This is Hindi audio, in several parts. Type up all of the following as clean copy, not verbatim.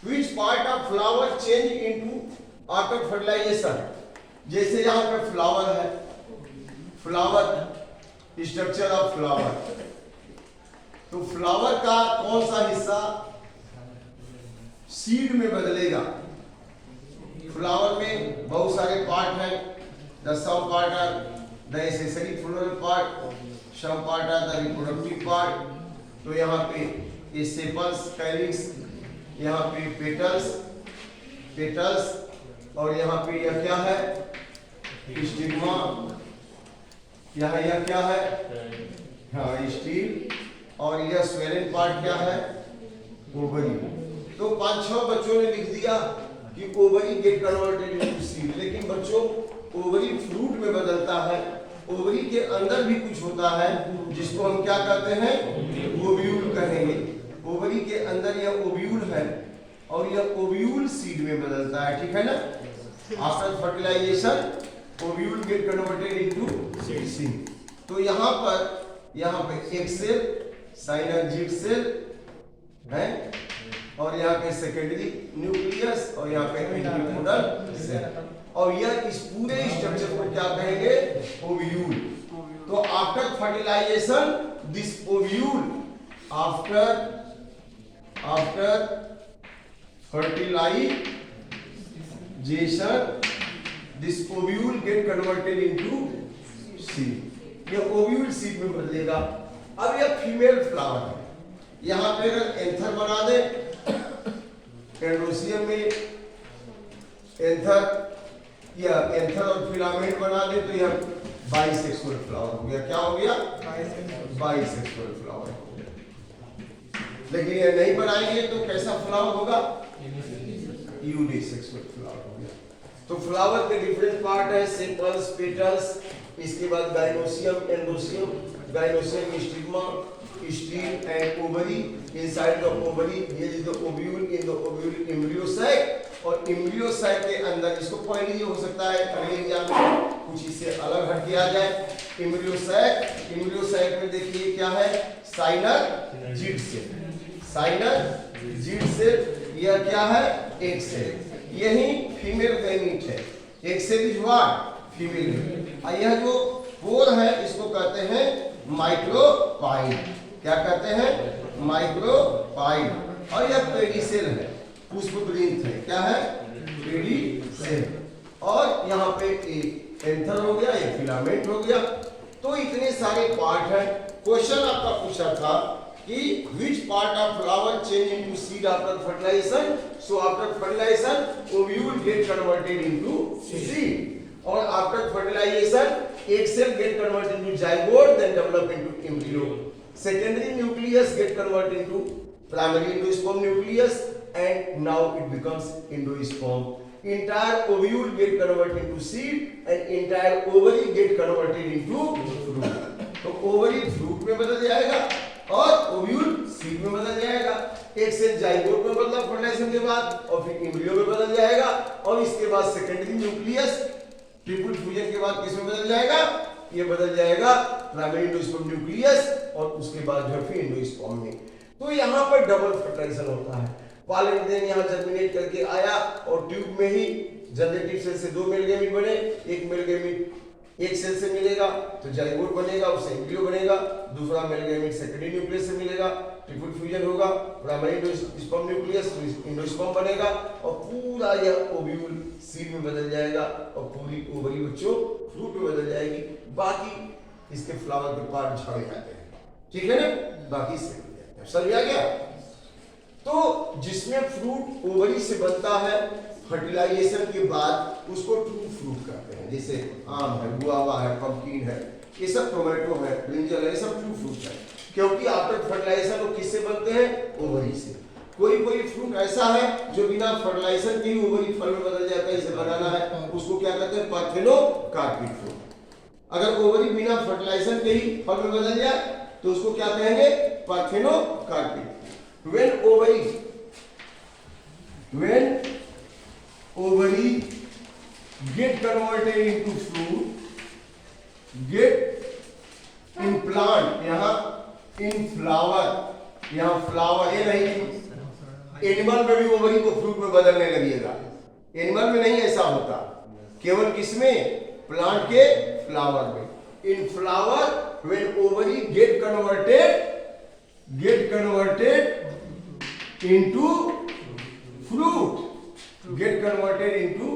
Which part of flower change into after fertilisation. जैसे यहाँ पे फ्लावर है, फ्लावर स्ट्रक्चर ऑफ फ्लावर, तो फ्लावर का कौन सा हिस्सा सीड में बदलेगा। फ्लावर में बहुत सारे पार्ट हैं, the some part are the accessory floral part, some part are the reproductive part. तो यहाँ पे ये सेपल्स, कैलिक्स, यहाँ पे पेटल्स और यहाँ पे यह क्या है, स्टिग्मा, यहाँ यह क्या है, हाँ स्टील, और यह स्वेलन पार्ट क्या है, ओवरी। तो 5-6 बच्चों ने लिख दिया कि ovary get converted into seed, लेकिन बच्चों ओवरी फ्रूट में बदलता है, ओवरी के अंदर भी कुछ होता है जिसको हम क्या कहते हैं, ओव्यूल कहेंगे। ओवरी के अंदर यह ओव्यूल है और यह ओव्यूल सीड में बदलता है, ठीक है ना। After fertilisation ovule get converted into seed. तो यहाँ पे एक सेल साइनर्जिड सेल है और यहाँ पे सेकेंडरी न्यूक्लियस और यहाँ पे एंटीपोडल सेल, और यह इस पूरे स्ट्रक्चर को क्या कहेंगे, ओव्यूल। तो after fertilisation this ovule, after fertilization this ovule get converted into seed। ये ओव्यूल सीड में बदलेगा। अब यह फीमेल फ्लावर है, यहाँ पे अगर एंथर बना दे, एंड्रोसियम में एंथर और फिलामेंट बना दे तो यह बाइसेक्सुअल फ्लावर हो गया। क्या हो गया, बाइसेक्सुअल फ्लावर हो गया। लेकिन ये नहीं बनाएंगे तो कैसा फ्लावर होगा, यूनिसेक्सुअल फ्लावर हो गया। तो फ्लावर के डिफरेंट पार्ट है, सेपल्स, पेटल्स, इसके बाद gynoecium, androecium, gynoecium, stigma, style and ovary. Inside the ovary here is the ovule, in the ovule embryo sac, और एम्ब्रियो सैक के अंदर, इसको पढ़ लीजिए, हो सकता है अगले एग्जाम में कुछ इससे अलग हट के आ जाए। एम्ब्रियो सैक में देखिए क्या है, साइनर्जिड सेल, साइनर्जिड सेल, यह क्या है, एक सेल, यही फीमेल गैमीट है। एक cell is what, female gamete. और यह जो पोर है इसको कहते हैं माइक्रोपाइल। क्या कहते हैं, माइक्रोपाइल। और यह पेडिसेल है, पुष्पवृंत है, क्या है, पेडिसेल। और यहाँ पे एक एंथर हो गया, एक फिलामेंट हो गया। तो इतने सारे पार्ट हैं। क्वेश्चन आपका पूछा था कि which part of flower change into seed after fertilization? So after fertilization ovule get converted into seed, और after fertilization egg cell get converted into zygote, then develop into embryo. Secondary nucleus get converted into primary endosperm nucleus, and now it becomes endosperm. Entire ovule get converted into seed, and entire ovary get converted into fruit. तो ovary fruit में बदल जाएगा और ओव्यूल सीड में बदल जाएगा। एक सेल जाइगोट में बदला फर्टिलाइजेशन के बाद, और फिर एम्ब्रियो में बदल जाएगा, और इसके बाद सेकेंडरी न्यूक्लियस ट्रिपल फ्यूजन के बाद किस में बदल जाएगा, ये बदल जाएगा प्राइमरी एंडोस्पर्म न्यूक्लियस, और उसके बाद जो फिर एंडोस्पर्म में। तो यहाँ पर डबल फर्टिलाइजेशन होता है। पॉलन ग्रेन यहाँ जर्मिनेट करके आया और ट्यूब में ही जनरेटिव सेल से 2 मेल गैमीट बने। एक मेल गैमीट एक सेल से मिलेगा तो जाइगोट बनेगा, उससे एम्ब्रियो बनेगा। दूसरा मेल गैमीट सेकेंडरी न्यूक्लियस से मिलेगा, ट्रिपल फ्यूजन होगा, प्राइमरी एंडोस्पर्म न्यूक्लियस एंडोस्पर्म बनेगा, और पूरा यह ओव्यूल सीड में बदल जाएगा, और पूरी ओवरी बच्चों फ्रूट में बदल जाएगी। बाकी इसके फ्लावर के पार्ट झड़ जाते हैं, ठीक है ना, बाकी से समझ आ गया। तो जिसमें फ्रूट ओवरी से बनता है, फर्टिलाइजेशन के बाद उसको ट्रू फ्रूट कहते हैं। जैसे आम है, गुआवा है, पंपकिन है, ये सब, टोमेटो है, ब्रिंजल है, ये सब ट्रू फ्रूट है, क्योंकि आफ्टर फर्टिलाइजेशन वो किससे बनते हैं, ओवरी से। कोई फ्रूट ऐसा है जो बिना फर्टिलाइजेशन के ही ओवरी फल में बदल जाता है, इसे बनाना है, उसको क्या कहते हैं, पार्थेनोकार्पिक फ्रूट। अगर ओवरी बिना फर्टिलाइजेशन के ही फल में बदल जाए तो उसको क्या कहेंगे, parthenocarpic. When ovary get converted into fruit, get in plant, यहाँ in flower, यहाँ flower ये नहीं, एनिमल में भी ओवरी को फ्रूट में बदलने लगेगा। एनिमल में नहीं ऐसा होता, केवल किसमें? प्लांट के फ्लावर में। In flower when ovary get converted into fruit, get converted into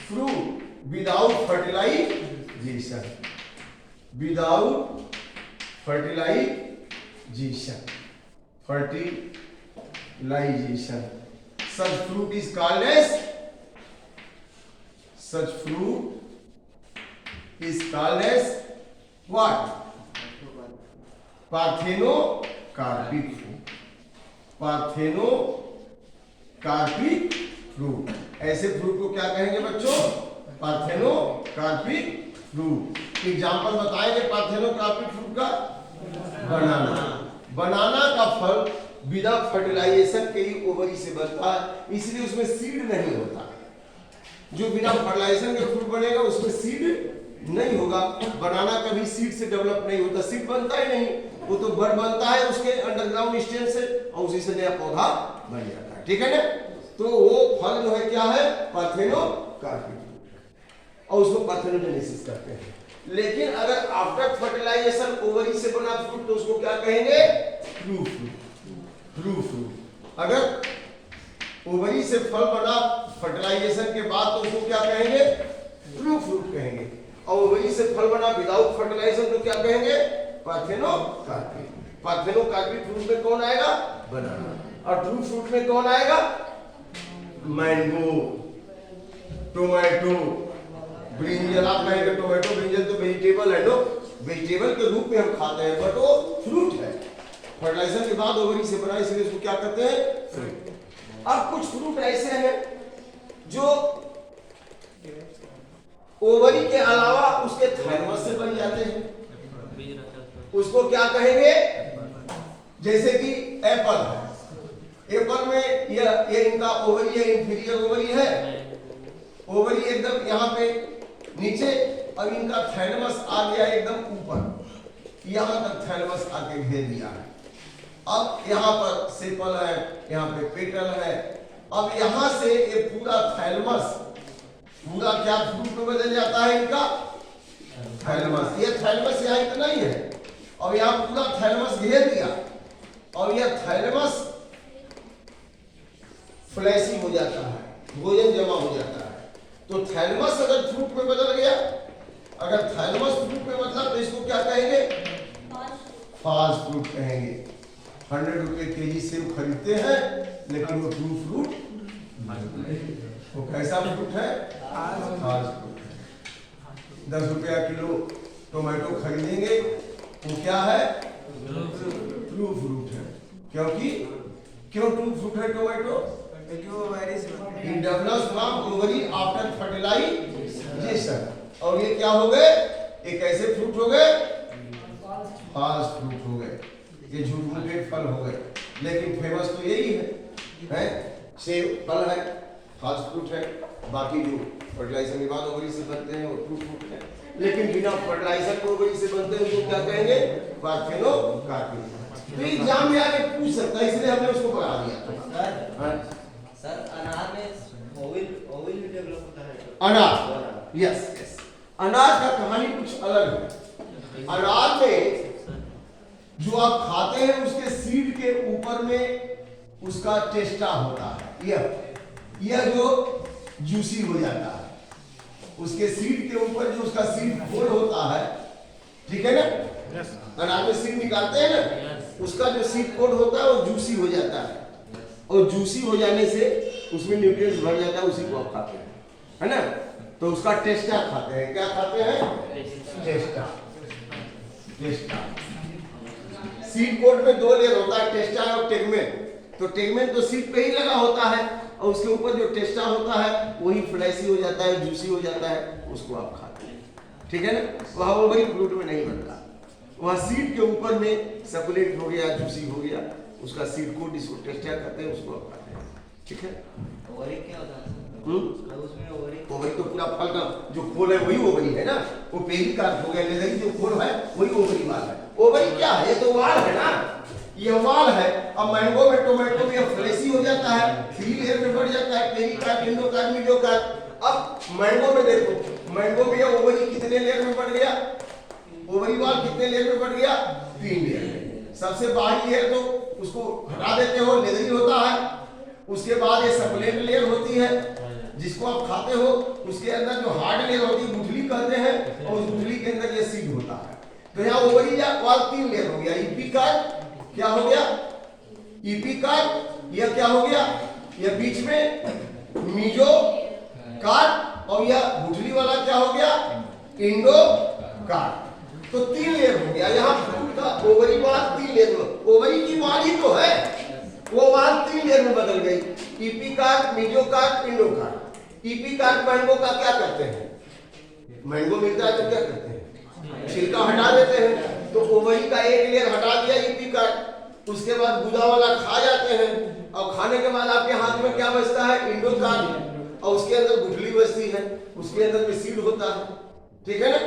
fruit without fertilization, such fruit is called as what? Parthenocarpic fruit. ऐसे फ्रूट को क्या कहेंगे बच्चों? Parthenocarpic fruit. एग्जाम्पल बताएंगे पार्थेनोकार्पिक फ्रूट का? बनाना का फल बिना फर्टिलाइजेशन के ही ओवरी से बनता है, इसलिए उसमें सीड नहीं होता। जो बिना फर्टिलाइजेशन के फ्रूट बनेगा उसमें सीड नहीं होगा। बनाना कभी सीड से डेवलप नहीं होता, सीड बनता ही नहीं, वो तो बड बनता है उसके अंडरग्राउंड स्टेज से और उसी से नया पौधा बन जाता है। ठीक है ना? तो वो फल जो है क्या है? पार्थेनोकार्पिक, और उसको पार्थेनोजेनेसिस कहते हैं। लेकिन अगर आफ्टर फर्टिलाइजेशन ओवरी से बना फ्रूट तो उसको क्या कहेंगे? True fruit. अगर ओवरी से फल बना फर्टिलाइजेशन के बाद तो उसको क्या कहेंगे? ट्रू फ्रूट कहेंगे। और ओवरी से फल बना विदाउट फर्टिलाइजेशन तो क्या कहेंगे? पार्थेनोकार्पिक फ्रूट में कौन आएगा? बनाना। और ट्रू फ्रूट में कौन आएगा? Mango, tomato, brinjal. आप कहेंगे टोमेटो ब्रिंजल तो वेजिटेबल है, नो, वेजिटेबल के रूप में हम खाते हैं, बट वो फ्रूट है। फर्टिलाइजेशन के बाद ओवरी से बना, इसलिए उसको क्या कहते हैं? फ्रूट। अब कुछ फ्रूट ऐसे हैं जो ओवरी के अलावा उसके थाइमस से बन जाते हैं, उसको क्या कहेंगे? जैसे कि एप्पल है, एप्पल में ये इनका ओवरी है, इंफीरियर ओवरी है, ओवरी एकदम यहाँ पे नीचे, और इनका थैलमस आ गया एकदम ऊपर, यहाँ तक थैलमस आके घेर दिया है। अब यहाँ पर सेपल है, यहाँ पे पेटल है। अब यहाँ से ये पूरा थैलमस पूरा क्या फ्रूट में बदल जाता है? इनका थैलमस। ये थैलमस यहाँ इतना ही है, और यहाँ पूरा थैलमस घेर दिया, और यह थैलमस फ्लैशी हो जाता है, भोजन जमा हो जाता है। तो थैलमस अगर फ्रूट में बदल गया, अगर थैलमस फ्रूट में बदला तो इसको क्या कहेंगे? फास्ट फ्रूट कहेंगे। 100 रुपए केजी सेब खरीदते हैं, लेकिन वो ट्रू फ्रूट, वो कैसा फ्रूट है? Fast fruit. 10 रुपया किलो टोमेटो खरीदेंगे, वो क्या है? ट्रू फ्रूट है। क्यों ट्रू फ्रूट है tomato? It develops from ovary after fertilization। और ये क्या हो गए? एक ऐसे फ्रूट हो गए, फास्ट फ्रूट हो गए, ये झूठे फल हो गए। लेकिन फेमस तो यही है? सेब फल है, फास्ट फ्रूट है। बाकी जो फर्टिलाइजेशन के बाद ओवरी से बनते हैं वो ट्रू फ्रूट है। लेकिन बिना फर्टिलाइजर को ओवरी से बनते हैं उसको क्या कहेंगे? पार्थेनोकार्पिक। तो एग्जाम में आके पूछ सकता है, इसलिए हमने उसको पढ़ा दिया। सर अनार में ओविल भी डेवलप होता है? अनार, यस। अनार का कहानी कुछ अलग है। अनार में जो आप खाते हैं उसके सीड के ऊपर में उसका टेस्टा होता है, यह जो जूसी हो जाता है, उसके सीड के ऊपर जो उसका सीड फोल्ड होता है, ठीक है ना? अनार में सीड निकालते हैं ना, उसका जो सीड कोड होता है वो जूसी हो जाता है, और जूसी हो जाने से उसमें न्यूट्रिएंट्स भर जाता है, उसी को आप खाते हैं, है ना? तो उसका टेस्टा खाते हैं। क्या खाते हैं? टेस्टा। सीड कोड में 2 लेयर होता है, टेस्टा और टेगमेन। तो टेगमेन तो सीड पे ही लगा होता है, और उसके ऊपर जो टेस्टा होता है वही फ्लैशी हो जाता है, जूसी हो जाता है, उसको आप खाते हैं। ठीक है ना? वहाँ वो वही फ्रूट में नहीं बनता, वहाँ सीड के ऊपर में सकुलेट हो गया, जूसी हो गया, उसका सीड कोड, इसको टेस्टा करते हैं, उसको आप खाते हैं। ठीक है? ओवरी क्या होता है? उसमें ओवरी तो पूरा फल का जो खोल है वही ओवरी है ना, वो पेरिकार्प हो गया, लेदरी जो खोल है वही ओवरी वाल है। ओवरी क्या है? ये तो वाल है ना, ये वाल है। अब मैंगो में टोमेटो में फ्लेशी हो जाता है, 3 लेयर में बढ़ जाता है, पेरिकार्प, एंडोकार्प, मीडियोकार्प। अब मैंगो में देखो, मैंगो में ओवरी कितने लेयर में बढ़ गया, ओवरी वाल कितने लेयर में बढ़ गया, 3 लेयर में। सबसे बाहरी लेयर तो उसको हटा देते हो, लेदरी होता है। उसके बाद ये सकुलेंट लेयर होती है जिसको आप खाते हो। उसके अंदर जो हार्ड लेयर होती है गुठली कहते हैं, और उस गुठली के अंदर ये सीड होता है। तो यहाँ ओवरी वाल 3 लेयर हो गया। इपिकार्प क्या हो गया, इपिकार्प, यह क्या हो गया, यह बीच में मीजोकार्प, और यह गुठली वाला क्या हो गया, एंडोकार्प। तो 3 लेयर हो गया। यहाँ फ्रूट का ओवरी वाल 3 लेयर में, ओवरी की वाल ही तो है, वो वाल 3 लेयर में बदल गई। Epicarp, mesocarp, endocarp. Epicarp mango का क्या करते हैं, मैंगो मिलता है तो क्या करते हैं, छिलका हटा देते हैं। तो ओवरी का एक लेयर हटा दिया इपिकार्प, उसके बाद गुदा वाला खा जाते हैं, और खाने के बाद आपके हाथ में क्या बचता है, एंडोकार्प, और उसके अंदर गुठली बचती है, उसके अंदर में सीड होता है। ठीक है ना,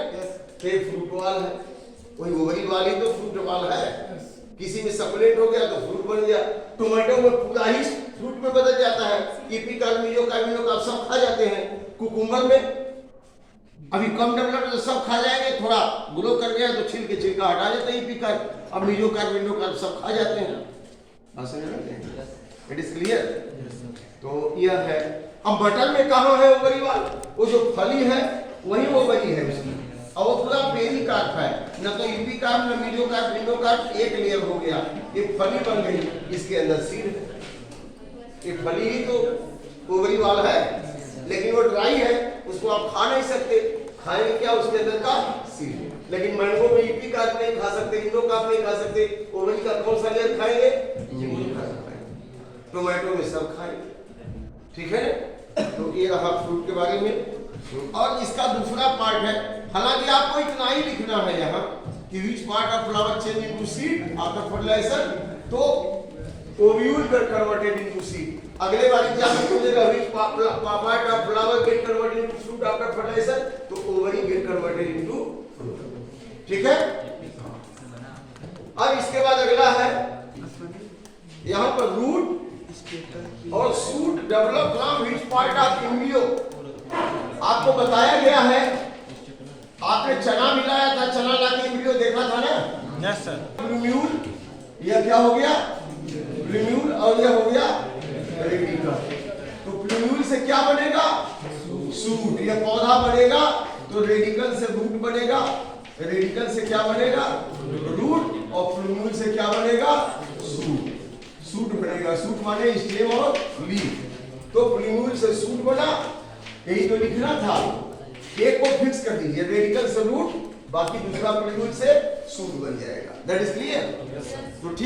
तो फ्रूट वाल है, वही ओवरी वाल ही तो फ्रूट वाल है। किसी में सकुलेंट हो गया तो फ्रूट बन गया। टोमेटो में पूरा ही फ्रूट में बदल जाता है। इपिकार्प, मीजोकार्प सब खा जाते हैं। कुकुम्बर में अभी कम डेवलप्ड तो सब खा जाएंगे, थोड़ा ग्रो कर गया तो छिल के छिलका हटा देते हैं इपिकार्प, अब मीजोकार्प, एंडोकार्प सब खा जाते हैं। It is clear. तो यह है। अब बटन में कहाँ है ओवरी वाल, वो जो फली है वही ओवरी है उसकी, और वो पूरा पेरिकार्प है। न तो इपिकार्प, न मीजोकार्प, एंडोकार्प, एक लेयर हो गया, एक फली बन गई, इसके अंदर सीड है। एक फली ही तो ओवरी वाल है, लेकिन वो ड्राई है, उसको आप खा नहीं सकते। खाएंगे क्या, उसके अंदर का सीड। लेकिन मैंगो में इपिकार्प नहीं खा सकते, एंडोकार्प नहीं खा सकते, ओवरी का कौन सा लेयर खाएंगे, टोमेटो में सब खाएंगे। ठीक है, तो ये रहा फ्रूट के बारे में। और इसका दूसरा पार्ट है, हालांकि आपको इतना ही लिखना है यहाँ कि which part of flower change into seed after fertilisation, तो ovule get converted into seed. अगले बार एग्जाम में पूछेगा which part of flower get converted into fruit after fertilisation, तो ovary get converted into fruit. ठीक है। अब इसके बाद अगला है यहाँ पर रूट और shoot develop from which part of embryo. आपको बताया गया है, आपने चना मिलाया था, चना लाके एम्ब्रियो देखा था ना। Yes sir. प्लूम्यूल, यह क्या हो गया, प्लूम्यूल, और यह हो गया रेडिकल। तो प्लूम्यूल से क्या बनेगा, शूट। यह पौधा बनेगा तो रेडिकल से रूट बनेगा, रेडिकल से क्या बनेगा, रूट, और प्लूम्यूल से क्या बनेगा, शूट। शूट बनेगा, शूट माने स्टेम और लीफ। तो प्लूम्यूल से शूट बना, यही तो लिखना था। एक को फिक्स कर दीजिए, रेडिकल से रूट, बाकी दूसरा प्लूम्यूल से शूट बन जाएगा। That is clear. तो ठीक।